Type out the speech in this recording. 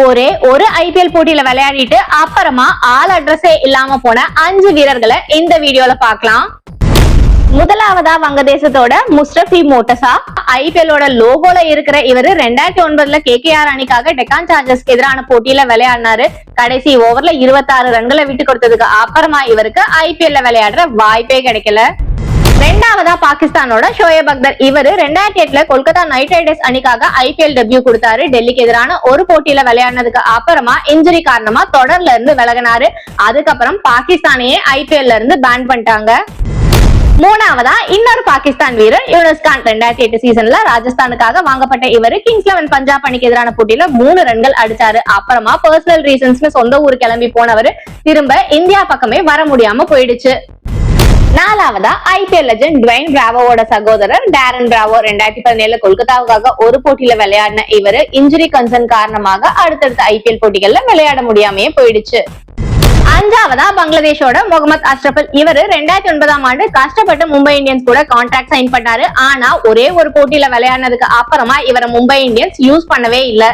ஒரே ஒரு ஐபிஎல் போட்டியில விளையாடிட்டு அப்புறமா ஆள் அட்ரஸே இல்லாம போன 5 வீரர்களை இந்த வீடியோல பார்க்கலாம். முதலாவதா வங்கதேசத்தோட முஸ்டபி மோட்டசா. ஐபிஎலோட லோகோல இருக்கிற இவரு 2009 கேகேஆர் அணிக்காக டெக்கான் சார்ஜர்ஸ்க்கு எதிரான போட்டியில விளையாடினாரு. கடைசி ஓவர்ல 26 ரன்களை விட்டு கொடுத்ததுக்கு அப்புறமா இவருக்கு ஐபிஎல்ல விளையாடுற வாய்ப்பே கிடைக்கல. ரெண்டாவதா பாகிஸ்தானோட ஷோயப் அக்தர். இவரு 2008 கொல்கத்தா நைட் ரைடர்ஸ் அணிக்காக ஐபிஎல் டெபியூ கொடுத்தாரு. டெல்லிக்கு எதிரான ஒரு போட்டியில விளையாடினதுக்கு அப்புறமா இன்ஜுரி காரணமா தொடர்ல இருந்து விலகினாரு. அதுக்கப்புறம் பாகிஸ்தானையே ஐபிஎல்ல இருந்து பேன் பண்ணிட்டாங்க. மூணாவதா இன்னொரு பாகிஸ்தான் வீரர் யூனுஸ் கான். 2008 சீசன்ல ராஜஸ்தானுக்காக வாங்கப்பட்ட இவரு கிங்ஸ் 11 பஞ்சாப் அணிக்கு எதிரான போட்டியில 3 ரன்கள் அடிச்சாரு. அப்புறமா பர்சனல் ரீசன்ஸ்னு சொந்த ஊர் கிளம்பி போனவரு திரும்ப இந்தியா பக்கமே வர முடியாம போயிடுச்சு. நாலாவதா ஐபிஎல் லெஜெண்ட் டுவைன் பிராவோட சகோதரர் டேரன் பிராவோ. 2017 கொல்கத்தாவுக்காக ஒரு போட்டியில விளையாடின இவரு இன்ஜுரி கன்சர்ன் காரணமாக அடுத்தடுத்த ஐபிஎல் போட்டிகள்ல விளையாட முடியாமையே போயிடுச்சு. அஞ்சாவதா பங்களாதேஷோட முகமது அஷ்ரஃபல். இவரு 2009 கஷ்டப்பட்டு மும்பை இந்தியன்ஸ் கூட கான்ட்ராக்ட் சைன் பண்ணாரு. ஆனா ஒரே ஒரு போட்டியில விளையாடினதுக்கு அப்புறமா இவரை மும்பை இந்தியன்ஸ் யூஸ் பண்ணவே இல்ல.